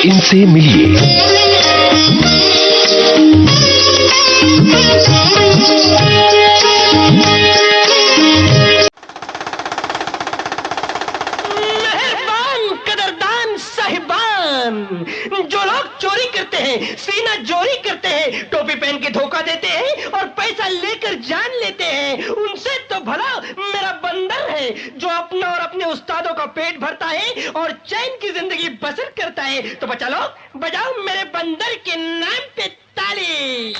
इनसे मिलिए। जो लोग चोरी करते हैं, सीना चोरी करते हैं, टोपी पहन के धोखा देते हैं और पैसा लेकर जान लेते हैं, उनसे तो भला मेरा बंदर है जो अपना और अपने उस्तादों का पेट भरता है और चैन की जिंदगी बसर करता है। तो बच्चा लोग बजाओ मेरे बंदर के नाम पे ताली।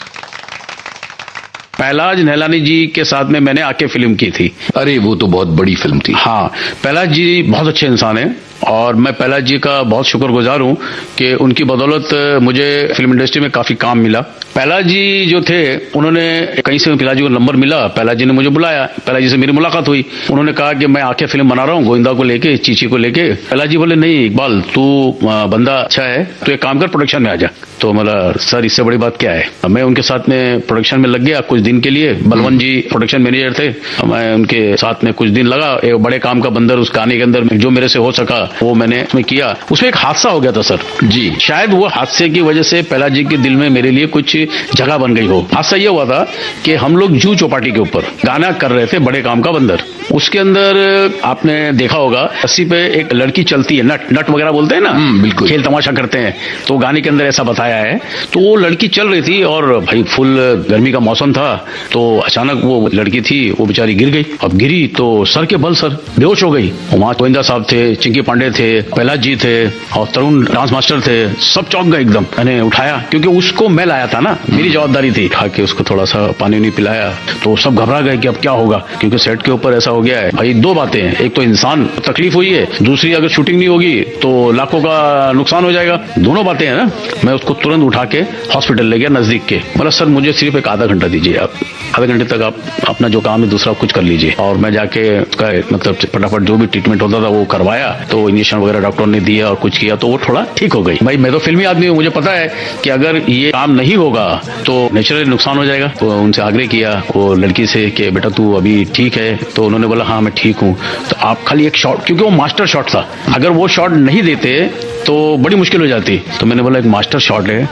पहलाज नहलानी जी के साथ में मैंने आके फिल्म की थी। अरे वो तो बहुत बड़ी फिल्म थी। हाँ, पहलाज जी बहुत अच्छे इंसान हैं और मैं पहलाज जी का बहुत शुक्रगुजार हूँ कि उनकी बदौलत मुझे फिल्म इंडस्ट्री में काफी काम मिला। पहलाज जी जो थे, उन्होंने कहीं से पहलाज जी को नंबर मिला, पहलाज जी ने मुझे बुलाया, पहलाज जी से मेरी मुलाकात हुई। उन्होंने कहा कि मैं आके फिल्म बना रहा हूँ गोविंदा को लेके, चीची को लेके। पहलाज जी बोले नहीं इकबाल, तू बंदा अच्छा है, तू एक काम कर प्रोडक्शन में आ जा। तो बोला सर इससे बड़ी बात क्या है। मैं उनके साथ में प्रोडक्शन में लग गया कुछ दिन के लिए। बलवंत जी प्रोडक्शन मैनेजर थे, मैं उनके साथ में कुछ दिन लगा। एक बड़े काम का बंदर उस गाने के अंदर जो मेरे से हो सका वो मैंने उसमें किया। उसमें एक हादसा हो गया था सर जी, शायद वो हादसे की वजह से पहलाज जी के दिल में मेरे लिए कुछ जगह बन गई हो। हादसा ये हुआ था कि हम लोग जू चौपाटी के ऊपर गाना कर रहे थे बड़े काम का बंदर। उसके अंदर आपने देखा होगा रस्सी पे एक लड़की चलती है, नट वगैरह बोलते हैं ना, बिल्कुल खेल तमाशा करते हैं। तो गाने के अंदर ऐसा बताया है। तो वो लड़की चल रही थी और भाई फुल गर्मी का मौसम था, तो अचानक वो लड़की थी वो बेचारी गिर गई। अब गिरी तो सर के बल सर बेहोश हो गई। वहां गोविंदा साहब थे, चिंकी पांडे थे, पहलाज जी थे और तरुण डांस मास्टर थे, सब चौंक गए एकदम। मैंने उठाया क्योंकि उसको मैं लाया था ना, मेरी जवाबदारी थी। उठा के उसको थोड़ा सा पानी नहीं पिलाया तो सब घबरा गए कि अब क्या होगा, क्योंकि सेट के ऊपर ऐसा हो गया है। भाई दो बातें हैं, एक तो इंसान तकलीफ हुई है, दूसरी अगर शूटिंग नहीं होगी तो लाखों का नुकसान हो जाएगा। दोनों बातें हैं ना। मैं उसको तुरंत उठा के हॉस्पिटल ले गया नजदीक के। बोला सर मुझे सिर्फ एक आधा घंटा दीजिए, आप आधे घंटे तक आप अपना जो काम है दूसरा कुछ कर लीजिए। और मैं जाके मतलब फटाफट जो भी ट्रीटमेंट होता था वो करवाया। तो इंजेक्शन वगैरह डॉक्टर ने दिया और कुछ किया तो वो थोड़ा ठीक हो गई। भाई मैं तो फिल्मी आदमी हूँ, मुझे पता है कि अगर ये काम नहीं होगा तो नेचुरली नुकसान हो जाएगा। तो उनसे आग्रह किया वो लड़की से कि बेटा तू अभी ठीक है। तो उन्होंने बोला हाँ मैं ठीक हूँ। तो आप खाली एक शॉट, क्योंकि वो मास्टर शॉट था, अगर वो शॉट नहीं देते तो बड़ी मुश्किल हो जाती। तो मैंने बोला एक मास्टर शॉट है,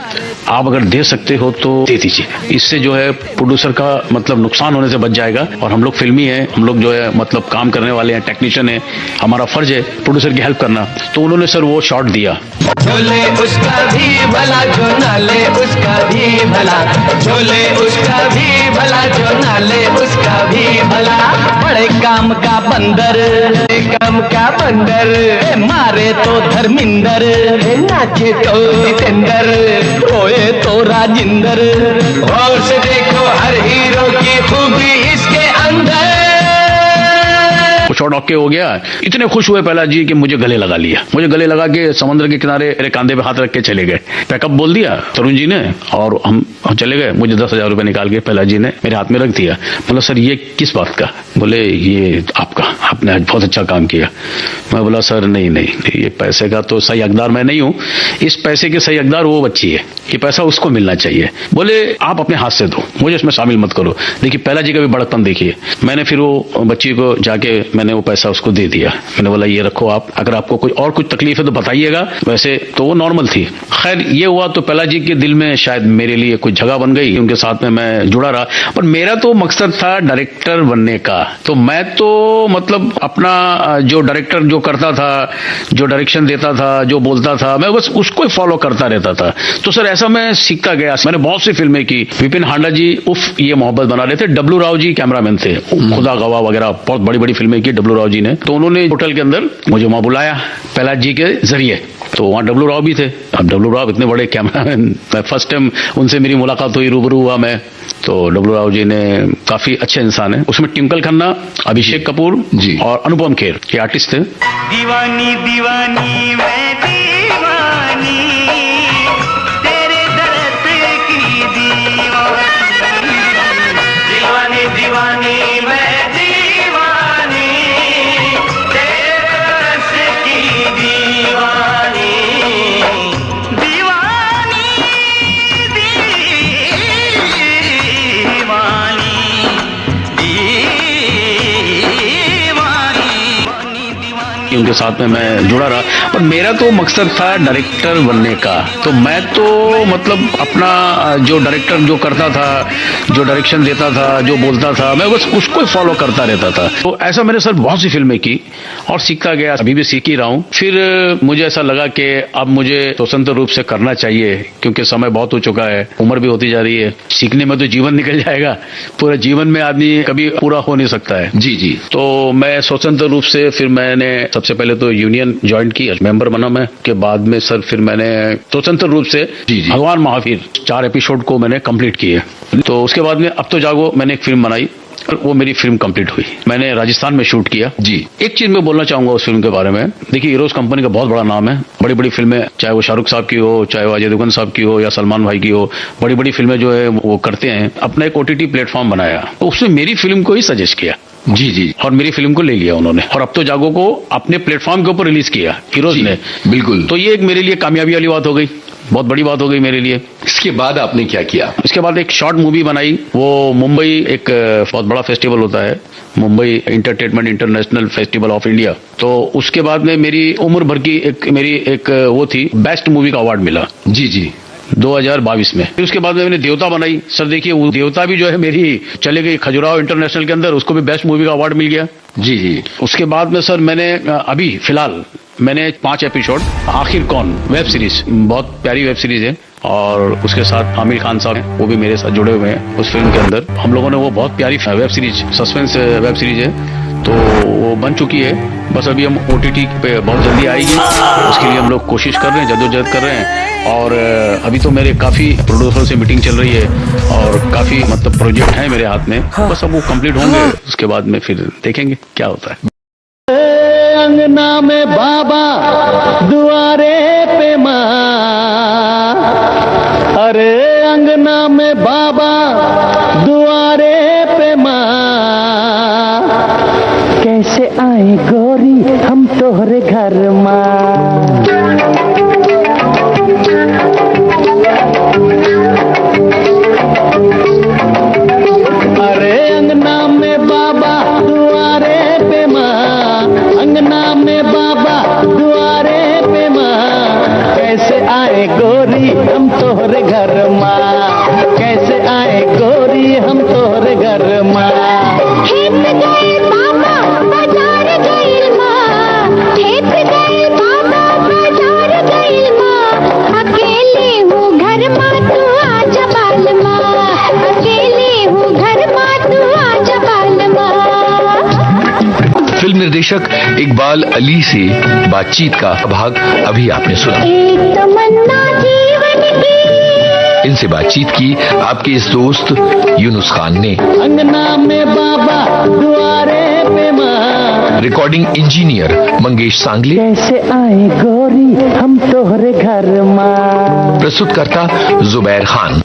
आप अगर दे सकते हो तो दे दीजिए। इससे जो है प्रोड्यूसर का मतलब नुकसान होने से बच जाएगा। और हम लोग फिल्मी हैं, हम लोग जो है मतलब काम करने वाले हैं, टेक्नीशियन है, हमारा फर्ज है प्रोड्यूसर की हेल्प करना। तो उन्होंने सर वो शॉट दिया। झोले उसका भी भला जो नाले उसका भी भला, झोले उसका भी भला जो नाले उसका भी भला। बड़े काम का बंदर, काम का बंदर, मारे तो धर्मिंदर, नाचे तो जितेंदर, रोए तो राजिंदर। और से देखो हर हीरो की खूबी इसके अंदर। शॉट ओके हो गया। इतने खुश हुए पहलाज जी कि मुझे गले लगा लिया। मुझे गले लगा के समुद्र के किनारे मेरे कांधे पे हाथ रख के चले गए। पैकअप बोल दिया तरुण जी ने और हम चले गए। मुझे 10,000 रुपए निकाल के पहलाज जी ने मेरे हाथ में रख दिया। बोला सर ये किस बात का। बोले ये आपका, आपने आज बहुत अच्छा काम किया। मैं बोला सर नहीं, ये पैसे का तो सही हकदार मैं नहीं हूँ, इस पैसे के सही हकदार वो बच्ची है, ये पैसा उसको मिलना चाहिए। बोले आप अपने हाथ से दो, मुझे इसमें शामिल मत करो। देखिए पहलाज जी का भी बड़कपन देखिए। मैंने फिर वो बच्ची को जाके मैंने वो पैसा उसको दे दिया। मैंने बोला ये रखो आप, अगर आपको कोई और कुछ तकलीफ है तो बताइएगा। वैसे तो वो नॉर्मल थी। खैर ये हुआ तो पहलाज जी के दिल में शायद मेरे लिए कुछ जगह बन गई, उनके साथ में मैं जुड़ा रहा। पर मेरा तो मकसद था डायरेक्टर बनने का। तो मैं तो मतलब अपना जो डायरेक्टर जो करता था, जो डायरेक्शन देता था, जो बोलता था, मैं बस उसको ही फॉलो करता रहता था। तो सर ऐसा मैं सीखता गया। मैंने बहुत सी फिल्में की। विपिन हांडा जी उफ ये मोहब्बत बना रहे थे। डब्लू राव जी कैमरामैन थे, खुदा गवाह वगैरह बहुत बड़ी बड़ी फिल्में की डब्लू राव जी ने। तो उन्होंने होटल के अंदर मुझे वहां बुलाया पहलाज जी के जरिए। तो वहां डब्लू राव भी थे। अब डब्लू राव इतने बड़े कैमरामैन, फर्स्ट टाइम उनसे मेरी मुलाकात हुई, रूबरू हुआ मैं। तो डब्लू राव जी ने काफी अच्छे इंसान है। उसमें टिंकल खन्ना, अभिषेक कपूर जी और अनुपम खेर ये आर्टिस्ट थे। दीवानी दीवानी मैं दीवानी, तेरे दर्द की दीवानी, दीवानी दीवानी मैं दीवानी, तेरे दर्द की दीवानी, दीवानी दीवानी दीवानी। उनके साथ में मैं जुड़ा रहा। पर मेरा तो मकसद था डायरेक्टर बनने का। तो मैं तो मतलब अपना जो डायरेक्टर जो करता था, जो डायरेक्शन देता था, जो बोलता था, मैं बस उसको फॉलो करता रहता था। तो ऐसा मैंने सर बहुत सी फिल्में की और सीखता गया, अभी भी सीख ही रहा हूँ। फिर मुझे ऐसा लगा कि अब मुझे स्वतंत्र रूप से करना चाहिए, क्योंकि समय बहुत हो चुका है, उम्र भी होती जा रही है। सीखने में तो जीवन निकल जाएगा, पूरा जीवन में आदमी कभी पूरा हो नहीं सकता है। जी जी। तो मैं स्वतंत्र रूप से फिर मैंने सबसे पहले तो यूनियन ज्वाइन की, मेंबर बना मैं। के बाद में सर फिर मैंने स्वतंत्र रूप से जी, जी। भगवान महावीर 4 एपिसोड को मैंने कंप्लीट किए। तो उसके बाद में अब तो जागो मैंने एक फिल्म बनाई, वो मेरी फिल्म कंप्लीट हुई। मैंने राजस्थान में शूट किया। जी। एक चीज मैं बोलना चाहूंगा उस फिल्म के बारे में। देखिए, हीरोज कंपनी का बहुत बड़ा नाम है। बड़ी बड़ी फिल्में, चाहे वो शाहरुख साहब की हो, चाहे वो अजय देवगन साहब की हो, या सलमान भाई की हो, बड़ी बड़ी फिल्में जो है वो करते हैं। अपना एक OTT प्लेटफॉर्म बनाया, तो उसने मेरी फिल्म को ही सजेस्ट किया। जी जी। और मेरी फिल्म को ले लिया उन्होंने, और अब तो जागो को अपने प्लेटफॉर्म के ऊपर रिलीज किया हीरोज जी, ने। बिल्कुल। तो ये एक मेरे लिए कामयाबी वाली बात हो गई, बहुत बड़ी बात हो गई मेरे लिए। इसके बाद आपने क्या किया? इसके बाद एक शॉर्ट मूवी बनाई। वो मुंबई एक बहुत बड़ा फेस्टिवल होता है, Mumbai entertainment international festival of India. तो उसके बाद में मेरी उम्र भर की मेरी एक वो थी, बेस्ट मूवी का अवार्ड मिला जी जी। 2022 में। फिर उसके बाद में मैंने देवता बनाई। सर देखिए, वो देवता भी जो है मेरी चले गई खजुराहो इंटरनेशनल के अंदर, उसको भी बेस्ट मूवी का अवार्ड मिल गया। जी जी। उसके बाद में सर मैंने अभी फिलहाल मैंने 5 एपिसोड आखिर कौन वेब सीरीज, बहुत प्यारी वेब सीरीज है, और उसके साथ आमिर खान साहब हैं, वो भी मेरे साथ जुड़े हुए हैं उस फिल्म के अंदर। हम लोगों ने वो बहुत प्यारी web series, suspense web series है, तो वो बन चुकी है। बस अभी हम OTT पे बहुत जल्दी आएगी, उसके लिए हम लोग कोशिश कर रहे हैं, जद्दोजहद कर रहे हैं। और अभी तो मेरे काफी प्रोड्यूसर से मीटिंग चल रही है, और काफी मतलब प्रोजेक्ट हैं मेरे हाथ में। बस अब वो कंप्लीट होंगे, उसके बाद में फिर देखेंगे क्या होता है। अंगना में बाबा, दुआरे पे माँ, अरे अंगना में बाबा, दुआरे पे माँ, कैसे आए गोरी हम तोहरे घर माँ। अरे अंगना में बाबा, दुआरे पे माँ, अंगना में बाबा, दुआरे पे माँ, कैसे आए गोरी हम तोहरे घर माँ, कैसे आए गोरी हम तोहरे घर माँ। खेत गए बाबा बाजार गए माँ, खेत गए बाबा बाजार गए माँ, अकेले हूँ घर माँ तू आजा बाल माँ, अकेले हूँ घर माँ तू आजा बाल माँ। फिल्म निर्देशक इकबाल अली से बातचीत का भाग अभी आपने सुना। एक तमन्ना जीवन की, इनसे बातचीत की आपके इस दोस्त यूनुस खान ने। अंगना में बाबा, दुआरे पे माँ, रिकॉर्डिंग इंजीनियर मंगेश सांगले। कैसे आए गोरी हम तोहरे घर माँ। प्रस्तुतकर्ता जुबैर खान।